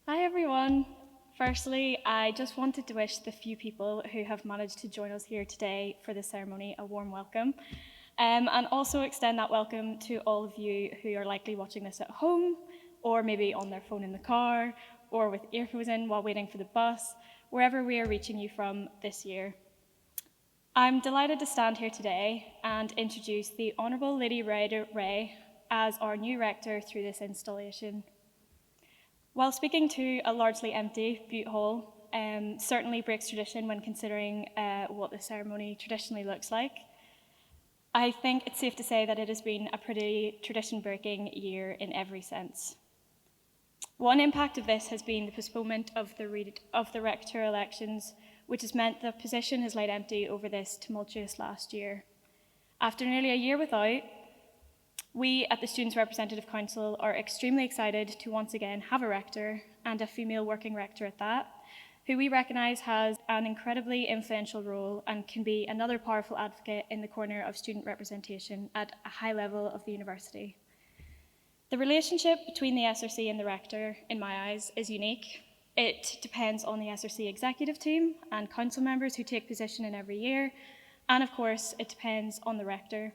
Hi everyone. Firstly, I just wanted to wish the few people who have managed to join us here today for this ceremony a warm welcome, and also extend that welcome to all of you who are likely watching this at home, or maybe on their phone in the car, or with earphones in while waiting for the bus, wherever we are reaching you from this year. I'm delighted to stand here today and introduce the Honourable Lady Rae as our new rector through this installation. While speaking to a largely empty Butte Hall certainly breaks tradition when considering what the ceremony traditionally looks like, I think it's safe to say that it has been a pretty tradition-breaking year in every sense. One impact of this has been the postponement of the rectorial elections, which has meant the position has laid empty over this tumultuous last year. After nearly a year without, we at the Students' Representative Council are extremely excited to once again have a rector, and a female working rector at that, who we recognise has an incredibly influential role and can be another powerful advocate in the corner of student representation at a high level of the university. The relationship between the SRC and the rector, in my eyes, is unique. It depends on the SRC executive team and council members who take position in every year, and of course, it depends on the rector.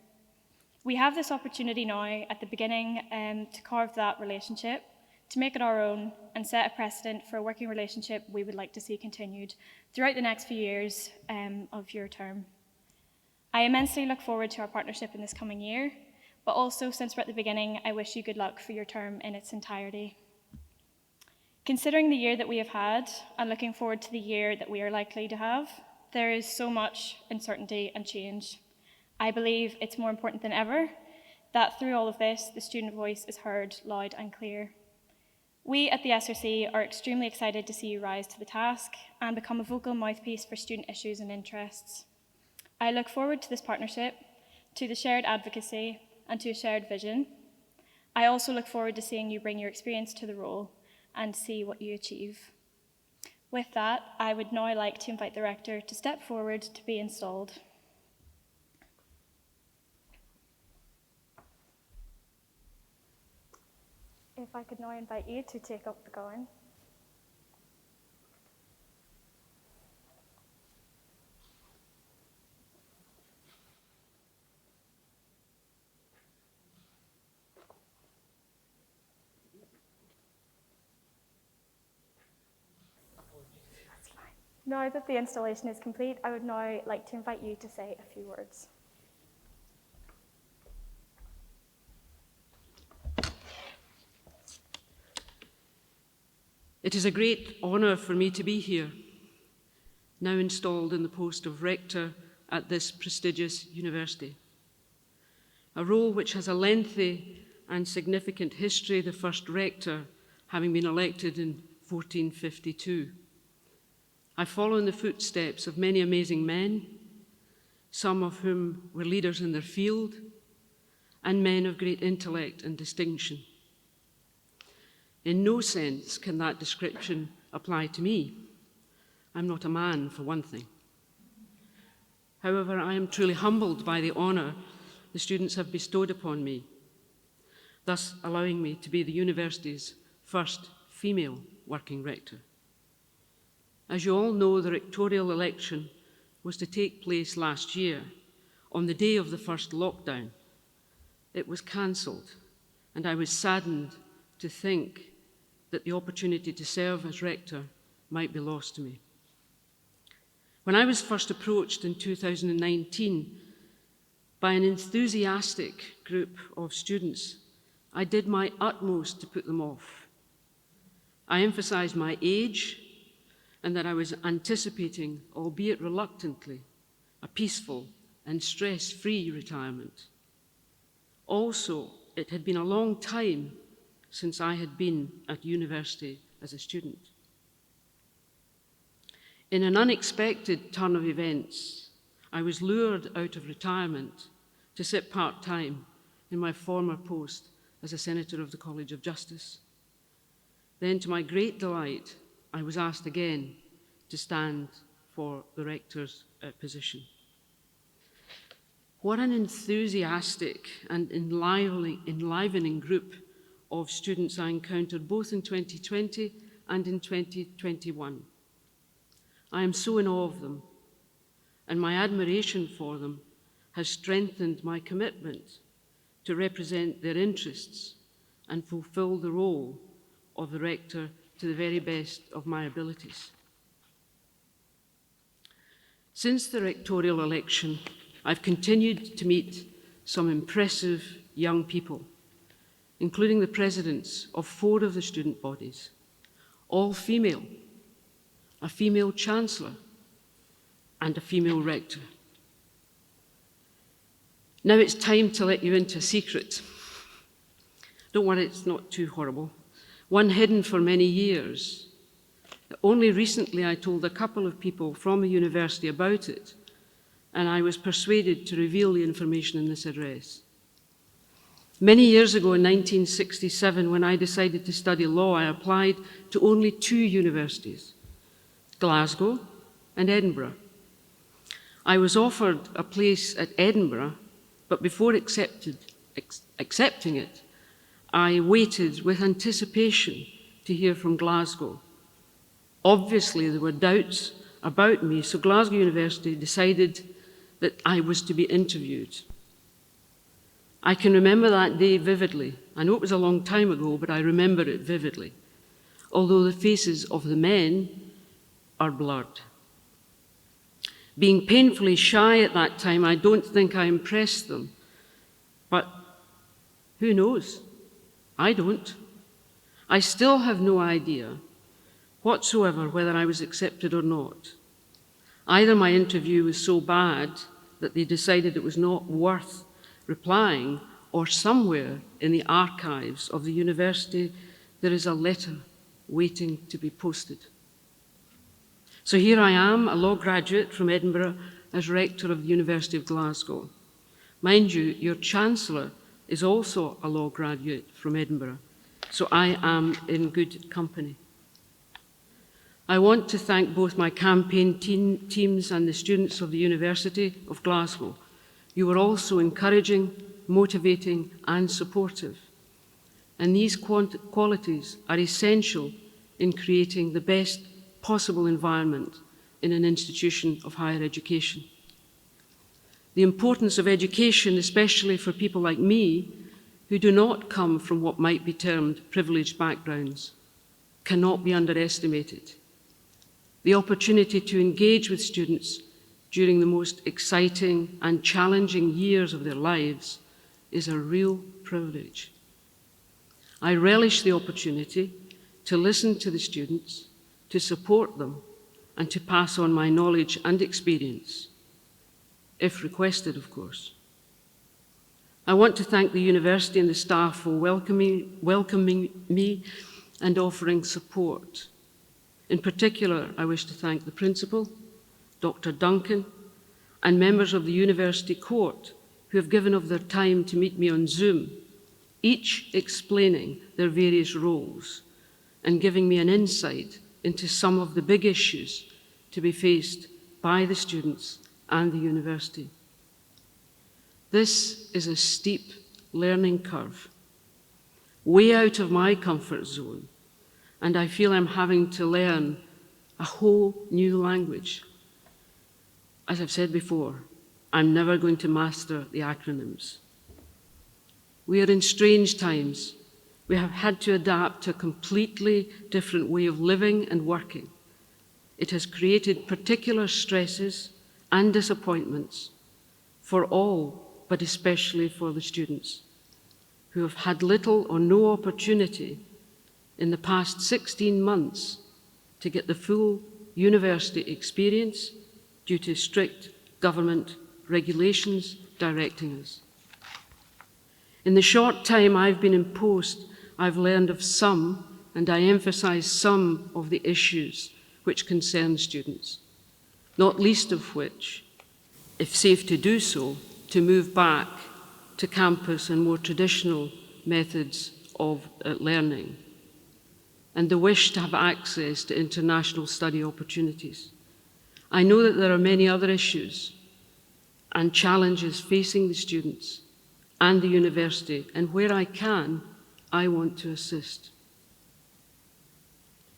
We have this opportunity now at the beginning to carve that relationship, to make it our own and set a precedent for a working relationship we would like to see continued throughout the next few years of your term. I immensely look forward to our partnership in this coming year, but also, since we're at the beginning, I wish you good luck for your term in its entirety. Considering the year that we have had and looking forward to the year that we are likely to have, there is so much uncertainty and change. I believe it's more important than ever that through all of this, the student voice is heard loud and clear. We at the SRC are extremely excited to see you rise to the task and become a vocal mouthpiece for student issues and interests. I look forward to this partnership, to the shared advocacy, and to a shared vision. I also look forward to seeing you bring your experience to the role and see what you achieve. With that, I would now like to invite the rector to step forward to be installed. If I could now invite you to take up the gown. That's fine. Now that the installation is complete, I would now like to invite you to say a few words. It is a great honour for me to be here, now installed in the post of Rector at this prestigious university, a role which has a lengthy and significant history, the first Rector having been elected in 1452. I follow in the footsteps of many amazing men, some of whom were leaders in their field, and men of great intellect and distinction. In no sense can that description apply to me. I'm not a man, for one thing. However, I am truly humbled by the honour the students have bestowed upon me, thus allowing me to be the university's first female working rector. As you all know, the rectorial election was to take place last year on the day of the first lockdown. It was cancelled, and I was saddened to think that the opportunity to serve as rector might be lost to me. When I was first approached in 2019 by an enthusiastic group of students, I did my utmost to put them off. I emphasised my age and that I was anticipating, albeit reluctantly, a peaceful and stress-free retirement. Also, it had been a long time since I had been at university as a student. In an unexpected turn of events, I was lured out of retirement to sit part-time in my former post as a Senator of the College of Justice. Then, to my great delight, I was asked again to stand for the rector's position. What an enthusiastic and enlivening group of students I encountered both in 2020 and in 2021. I am so in awe of them, and my admiration for them has strengthened my commitment to represent their interests and fulfil the role of the Rector to the very best of my abilities. Since the rectorial election, I've continued to meet some impressive young people, including the presidents of 4 of the student bodies, all female, a female chancellor, and a female rector. Now it's time to let you into a secret. Don't worry, it's not too horrible. One hidden for many years. Only recently I told a couple of people from a university about it, and I was persuaded to reveal the information in this address. Many years ago, in 1967, when I decided to study law, I applied to only 2 universities, Glasgow and Edinburgh. I was offered a place at Edinburgh, but before accepting it, I waited with anticipation to hear from Glasgow. Obviously, there were doubts about me, so Glasgow University decided that I was to be interviewed. I can remember that day vividly. I know it was a long time ago, but I remember it vividly, although the faces of the men are blurred. Being painfully shy at that time, I don't think I impressed them, but who knows? I don't. I still have no idea whatsoever whether I was accepted or not. Either my interview was so bad that they decided it was not worth replying, or somewhere in the archives of the university there is a letter waiting to be posted. So here I am, a law graduate from Edinburgh, as Rector of the University of Glasgow. Mind you, your Chancellor is also a law graduate from Edinburgh, so I am in good company. I want to thank both my campaign teams and the students of the University of Glasgow. You were also encouraging, motivating, and supportive. And these qualities are essential in creating the best possible environment in an institution of higher education. The importance of education, especially for people like me, who do not come from what might be termed privileged backgrounds, cannot be underestimated. The opportunity to engage with students during the most exciting and challenging years of their lives is a real privilege. I relish the opportunity to listen to the students, to support them, and to pass on my knowledge and experience, if requested, of course. I want to thank the university and the staff for welcoming me and offering support. In particular, I wish to thank the principal, Dr. Duncan, and members of the university court who have given of their time to meet me on Zoom, each explaining their various roles and giving me an insight into some of the big issues to be faced by the students and the university. This is a steep learning curve, way out of my comfort zone, and I feel I'm having to learn a whole new language. As I've said before, I'm never going to master the acronyms. We are in strange times. We have had to adapt to a completely different way of living and working. It has created particular stresses and disappointments for all, but especially for the students, who have had little or no opportunity in the past 16 months to get the full university experience due to strict government regulations directing us. In the short time I've been in post, I've learned of some, and I emphasize some, of the issues which concern students, not least of which, if safe to do so, to move back to campus and more traditional methods of learning, and the wish to have access to international study opportunities. I know that there are many other issues and challenges facing the students and the university, and where I can, I want to assist.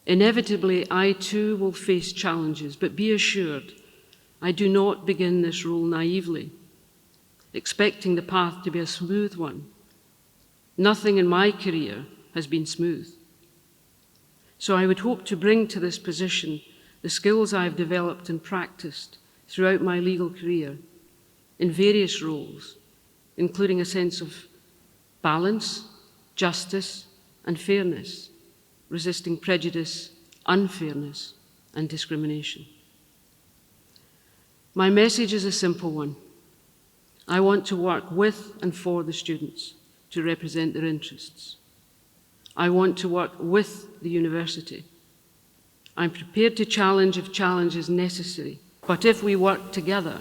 Inevitably, I too will face challenges, but be assured, I do not begin this role naively, expecting the path to be a smooth one. Nothing in my career has been smooth. So I would hope to bring to this position the skills I've developed and practiced throughout my legal career in various roles, including a sense of balance, justice, and fairness, resisting prejudice, unfairness, and discrimination. My message is a simple one. I want to work with and for the students to represent their interests. I want to work with the university. I'm prepared to challenge if challenge is necessary, but if we work together,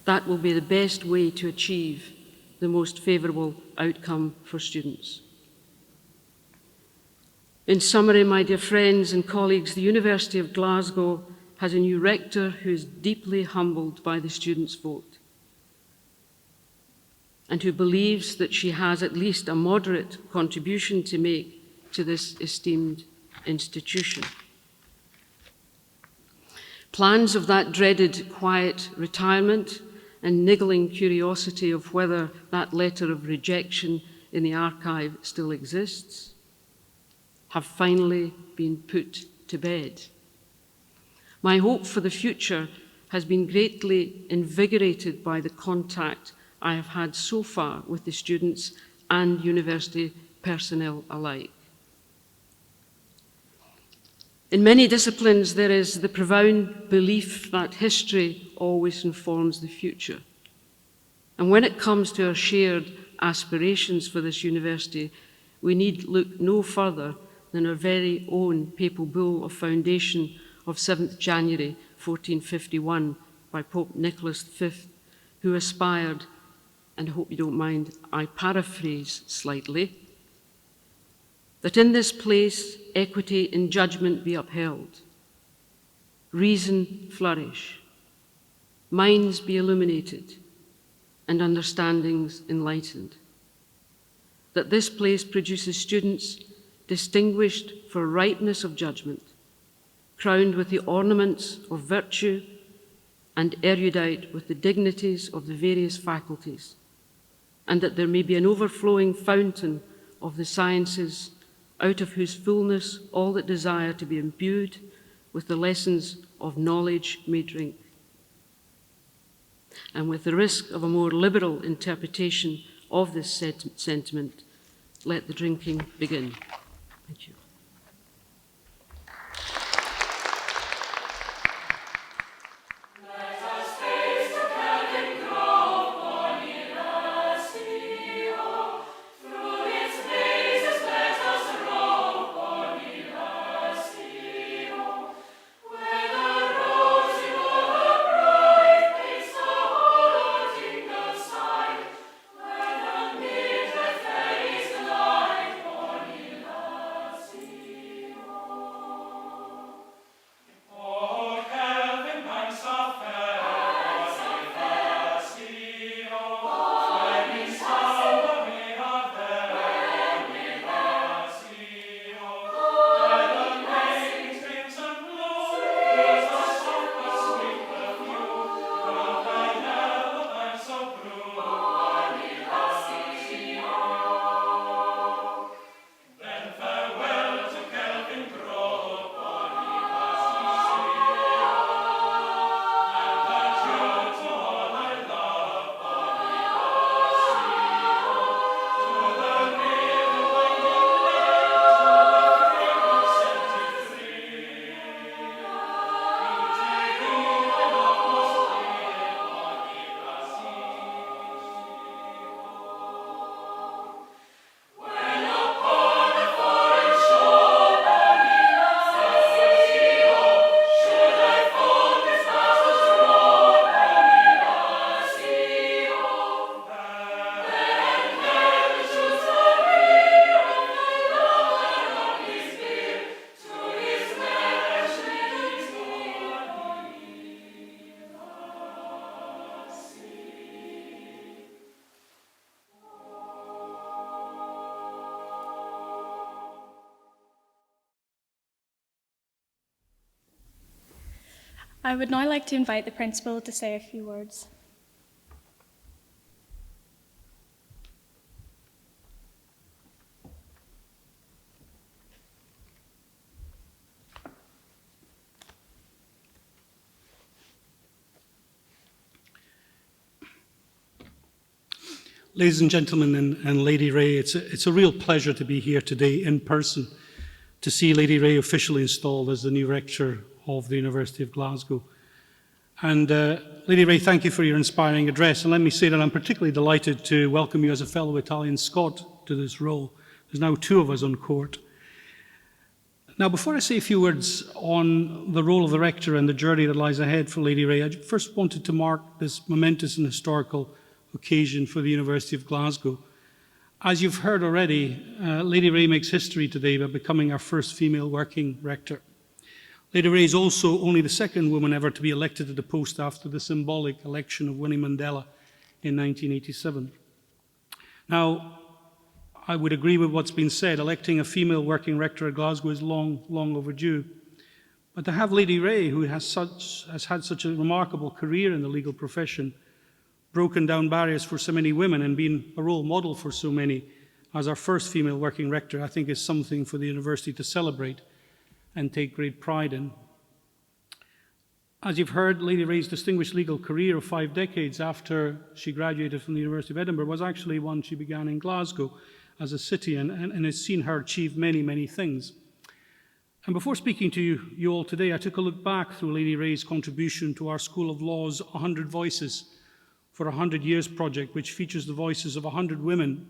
that will be the best way to achieve the most favourable outcome for students. In summary, my dear friends and colleagues, the University of Glasgow has a new rector who is deeply humbled by the students' vote and who believes that she has at least a moderate contribution to make to this esteemed institution. Plans of that dreaded quiet retirement and niggling curiosity of whether that letter of rejection in the archive still exists have finally been put to bed. My hope for the future has been greatly invigorated by the contact I have had so far with the students and university personnel alike. In many disciplines, there is the profound belief that history always informs the future. And when it comes to our shared aspirations for this university, we need look no further than our very own papal bull of foundation of 7th January 1451 by Pope Nicholas V, who aspired, and I hope you don't mind, I paraphrase slightly, that in this place equity in judgment be upheld, reason flourish, minds be illuminated, and understandings enlightened. That this place produces students distinguished for ripeness of judgment, crowned with the ornaments of virtue, and erudite with the dignities of the various faculties, and that there may be an overflowing fountain of the sciences, out of whose fullness all that desire to be imbued with the lessons of knowledge may drink. And with the risk of a more liberal interpretation of this sentiment, let the drinking begin. Thank you. Let us taste of Kelvingrove, born in Rectorial. Through its mazes let us rove, born in Rectorial. Where the rosy over bright makes the hollow tingle sigh, where the midnight fairies glide, born in Rectorial. I would now like to invite the Principal to say a few words. Ladies and gentlemen, and Lady Rae, it's a real pleasure to be here today in person to see Lady Rae officially installed as the new Rector of the University of Glasgow. And Lady Rae, thank you for your inspiring address. And let me say that I'm particularly delighted to welcome you as a fellow Italian Scot to this role. There's now 2 of us on court. Now, before I say a few words on the role of the Rector and the journey that lies ahead for Lady Rae, I first wanted to mark this momentous and historical occasion for the University of Glasgow. As you've heard already, Lady Rae makes history today by becoming our first female working Rector. Lady Rae is also only the 2nd woman ever to be elected to the post after the symbolic election of Winnie Mandela in 1987. Now, I would agree with what's been said. Electing a female working Rector at Glasgow is long, long overdue. But to have Lady Rae, who has had such a remarkable career in the legal profession, broken down barriers for so many women and been a role model for so many as our first female working Rector, I think is something for the university to celebrate and take great pride in. As you've heard, Lady Rae's distinguished legal career of 5 decades after she graduated from the University of Edinburgh was actually one she began in Glasgow as a city and has seen her achieve many, many things. And before speaking to you all today, I took a look back through Lady Rae's contribution to our School of Law's 100 Voices for a 100 Years project, which features the voices of 100 women,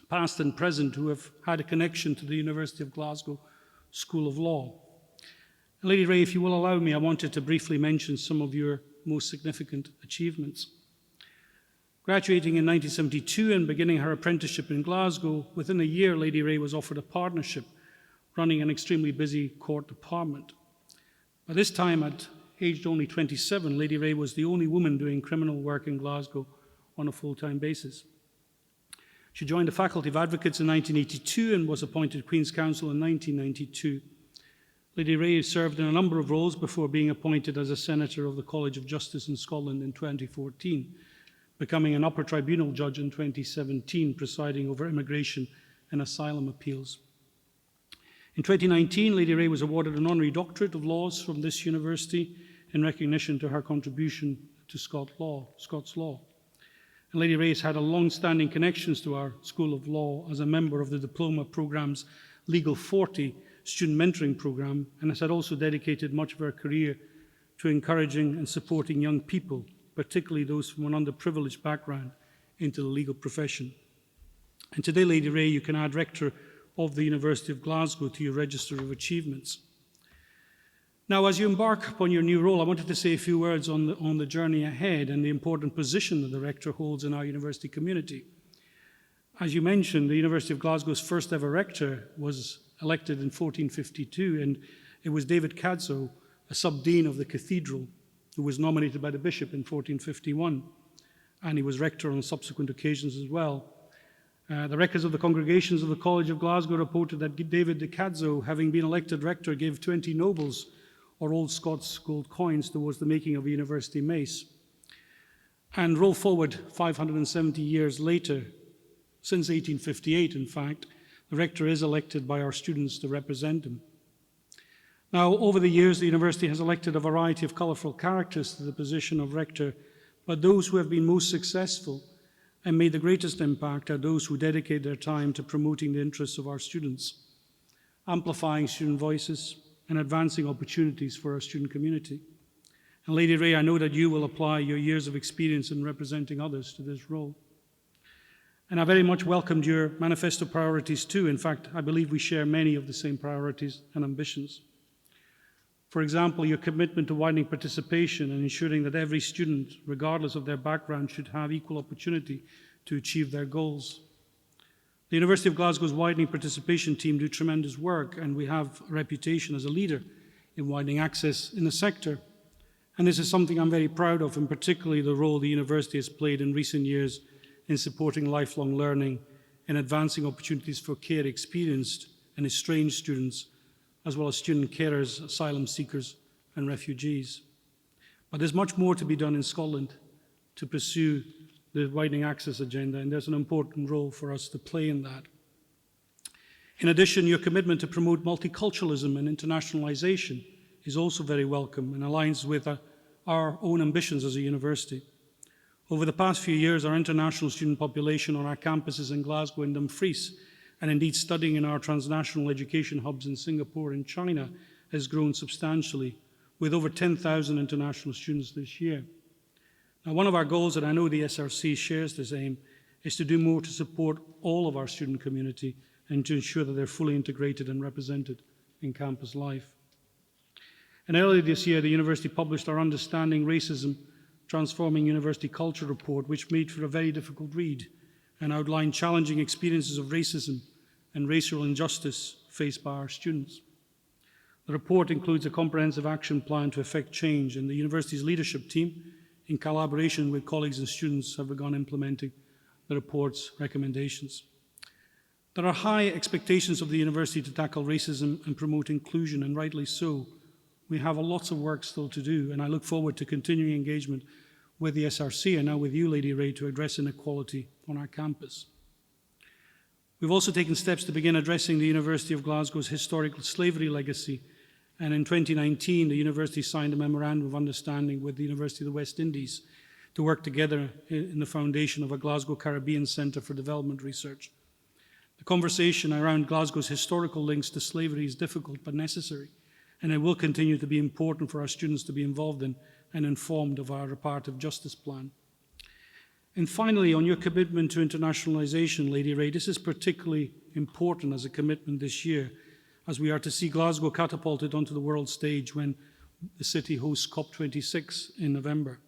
past and present, who have had a connection to the University of Glasgow School of Law. And Lady Rae, if you will allow me, I wanted to briefly mention some of your most significant achievements. Graduating in 1972 and beginning her apprenticeship in Glasgow, within a year, Lady Rae was offered a partnership running an extremely busy court department. By this time, aged only 27, Lady Rae was the only woman doing criminal work in Glasgow on a full-time basis. She joined the Faculty of Advocates in 1982 and was appointed Queen's Counsel in 1992. Lady Rae served in a number of roles before being appointed as a Senator of the College of Justice in Scotland in 2014, becoming an Upper Tribunal Judge in 2017, presiding over immigration and asylum appeals. In 2019, Lady Rae was awarded an honorary doctorate of laws from this university in recognition to her contribution to Scots law. And Lady Rae has had a long-standing connections to our School of Law as a member of the diploma programme's Legal 40 student mentoring programme, and has had also dedicated much of her career to encouraging and supporting young people, particularly those from an underprivileged background, into the legal profession. And today, Lady Rae, you can add Rector of the University of Glasgow to your register of achievements. Now, as you embark upon your new role, I wanted to say a few words on the journey ahead and the important position that the Rector holds in our university community. As you mentioned, the University of Glasgow's first ever Rector was elected in 1452, and it was David Cadzow, a sub-dean of the cathedral, who was nominated by the bishop in 1451, and he was Rector on subsequent occasions as well. The records of the congregations of the College of Glasgow reported that David de Cadzow, having been elected Rector, gave 20 nobles or old Scots gold coins towards the making of a university mace. And roll forward 570 years later, since 1858 in fact, the Rector is elected by our students to represent him. Now, over the years, the university has elected a variety of colourful characters to the position of Rector, but those who have been most successful and made the greatest impact are those who dedicate their time to promoting the interests of our students, amplifying student voices, and advancing opportunities for our student community. And Lady Rae, I know that you will apply your years of experience in representing others to this role. And I very much welcomed your manifesto priorities too. In fact, I believe we share many of the same priorities and ambitions. For example, your commitment to widening participation and ensuring that every student, regardless of their background, should have equal opportunity to achieve their goals. The University of Glasgow's widening participation team do tremendous work, and we have a reputation as a leader in widening access in the sector. And this is something I'm very proud of, and particularly the role the university has played in recent years in supporting lifelong learning and advancing opportunities for care experienced and estranged students, as well as student carers, asylum seekers, and refugees. But there's much more to be done in Scotland to pursue the widening access agenda, and there's an important role for us to play in that. In addition, your commitment to promote multiculturalism and internationalisation is also very welcome and aligns with our own ambitions as a university. Over the past few years, our international student population on our campuses in Glasgow and Dumfries, and indeed studying in our transnational education hubs in Singapore and China, has grown substantially, with over 10,000 international students this year. Now, one of our goals, and I know the SRC shares this aim, is to do more to support all of our student community and to ensure that they're fully integrated and represented in campus life. And earlier this year, the university published our Understanding Racism, Transforming University Culture report, which made for a very difficult read and outlined challenging experiences of racism and racial injustice faced by our students. The report includes a comprehensive action plan to effect change, and the university's leadership team, in collaboration with colleagues and students, have begun implementing the report's recommendations. There are high expectations of the university to tackle racism and promote inclusion, and rightly so. We have lots of work still to do, and I look forward to continuing engagement with the SRC and now with you, Lady Rae, to address inequality on our campus. We've also taken steps to begin addressing the University of Glasgow's historical slavery legacy, and in 2019, the university signed a Memorandum of Understanding with the University of the West Indies to work together in the foundation of a Glasgow Caribbean Centre for Development Research. The conversation around Glasgow's historical links to slavery is difficult but necessary, and it will continue to be important for our students to be involved in and informed of our reparative justice plan. And finally, on your commitment to internationalisation, Lady Rae, this is particularly important as a commitment this year, as we are to see Glasgow catapulted onto the world stage when the city hosts COP26 in November.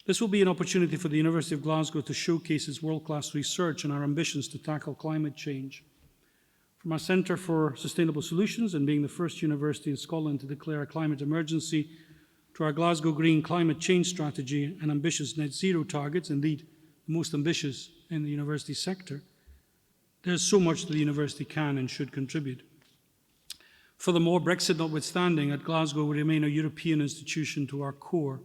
This will be an opportunity for the University of Glasgow to showcase its world-class research and our ambitions to tackle climate change. From our Centre for Sustainable Solutions and being the first university in Scotland to declare a climate emergency, to our Glasgow Green Climate Change Strategy and ambitious net zero targets, indeed the most ambitious in the university sector, there's so much that the university can and should contribute. Furthermore, Brexit notwithstanding, at Glasgow we remain a European institution to our core.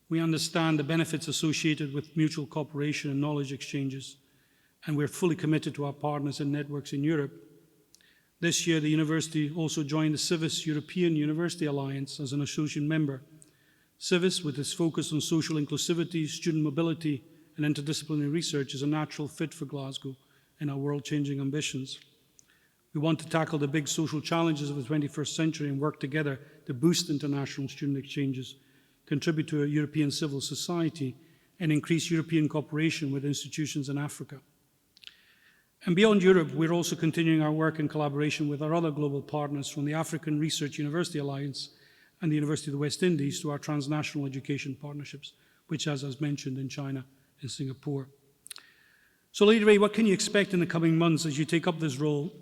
We understand the benefits associated with mutual cooperation and knowledge exchanges, and we're fully committed to our partners and networks in Europe. This year, the university also joined the Civis European University Alliance as an associate member. Civis, with its focus on social inclusivity, student mobility, and interdisciplinary research, is a natural fit for Glasgow and our world-changing ambitions. We want to tackle the big social challenges of the 21st century and work together to boost international student exchanges, contribute to a European civil society, and increase European cooperation with institutions in Africa. And beyond Europe, we're also continuing our work in collaboration with our other global partners, from the African Research University Alliance and the University of the West Indies to our transnational education partnerships, which, as I mentioned, in China and Singapore. So, Lady Rae, what can you expect in the coming months as you take up this role?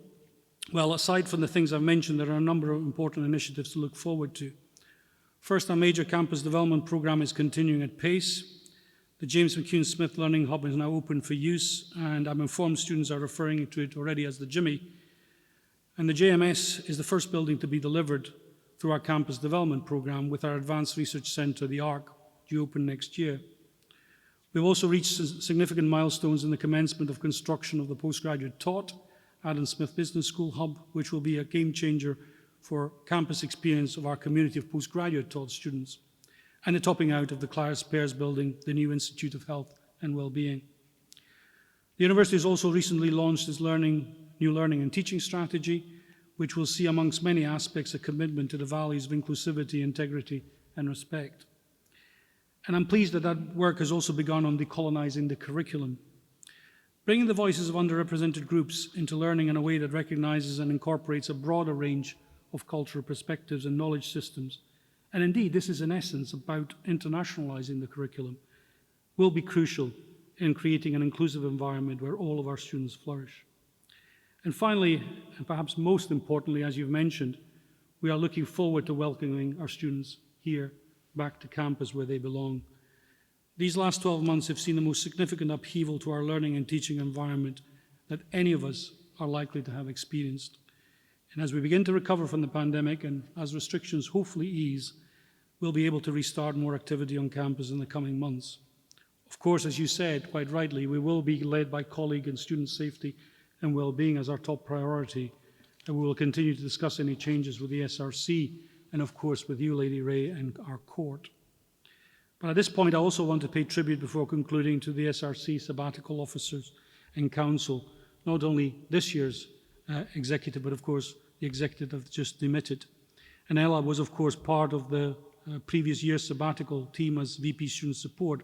Well, aside from the things I've mentioned, there are a number of important initiatives to look forward to. First, our major campus development programme is continuing at pace. The James McEwan Smith Learning Hub is now open for use, and I'm informed students are referring to it already as the Jimmy. And the JMS is the first building to be delivered through our campus development programme, with our Advanced Research Centre, the ARC, due open next year. We've also reached significant milestones in the commencement of construction of the postgraduate taught Adam Smith Business School Hub, which will be a game changer for campus experience of our community of postgraduate taught students, and the topping out of the Clarice Pears building, the new Institute of Health and Wellbeing. The university has also recently launched its new learning and teaching strategy, which will see, amongst many aspects, a commitment to the values of inclusivity, integrity, and respect. And I'm pleased that work has also begun on decolonising the curriculum, bringing the voices of underrepresented groups into learning in a way that recognises and incorporates a broader range of cultural perspectives and knowledge systems. And indeed, this is in essence about internationalising the curriculum, will be crucial in creating an inclusive environment where all of our students flourish. And finally, and perhaps most importantly, as you've mentioned, we are looking forward to welcoming our students here back to campus where they belong. These last 12 months have seen the most significant upheaval to our learning and teaching environment that any of us are likely to have experienced. And as we begin to recover from the pandemic and as restrictions hopefully ease, we'll be able to restart more activity on campus in the coming months. Of course, as you said, quite rightly, we will be led by colleague and student safety and well-being as our top priority, and we will continue to discuss any changes with the SRC and, of course, with you, Lady Rae, and our court. But at this point, I also want to pay tribute before concluding to the SRC sabbatical officers and council, not only this year's executive, but of course the executive that just demitted. And Ella was, of course, part of the previous year's sabbatical team as VP Student Support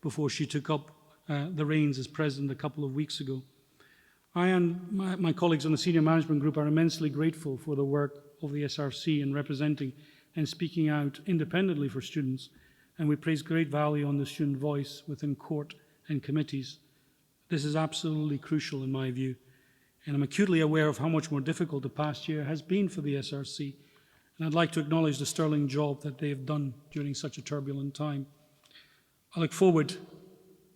before she took up the reins as president a couple of weeks ago. I and my colleagues on the senior management group are immensely grateful for the work of the SRC in representing and speaking out independently for students, and we place great value on the student voice within court and committees. This is absolutely crucial in my view, and I'm acutely aware of how much more difficult the past year has been for the SRC, and I'd like to acknowledge the sterling job that they have done during such a turbulent time. I look forward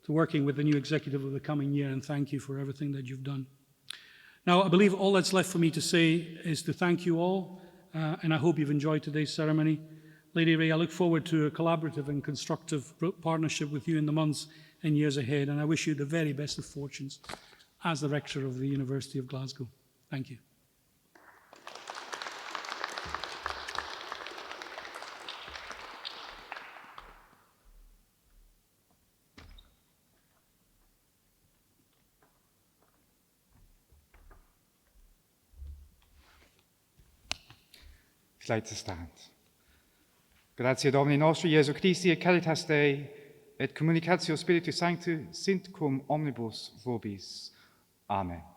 to working with the new executive of the coming year, and thank you for everything that you've done. Now, I believe all that's left for me to say is to thank you all, and I hope you've enjoyed today's ceremony. Lady Rae, I look forward to a collaborative and constructive partnership with you in the months and years ahead, and I wish you the very best of fortunes as the Rector of the University of Glasgow. Thank you. Let's stand. Grazie Domini nostri Iesu Christi et caritas Dei et communicatio Spiritus Sancti sint cum omnibus vobis. Amen.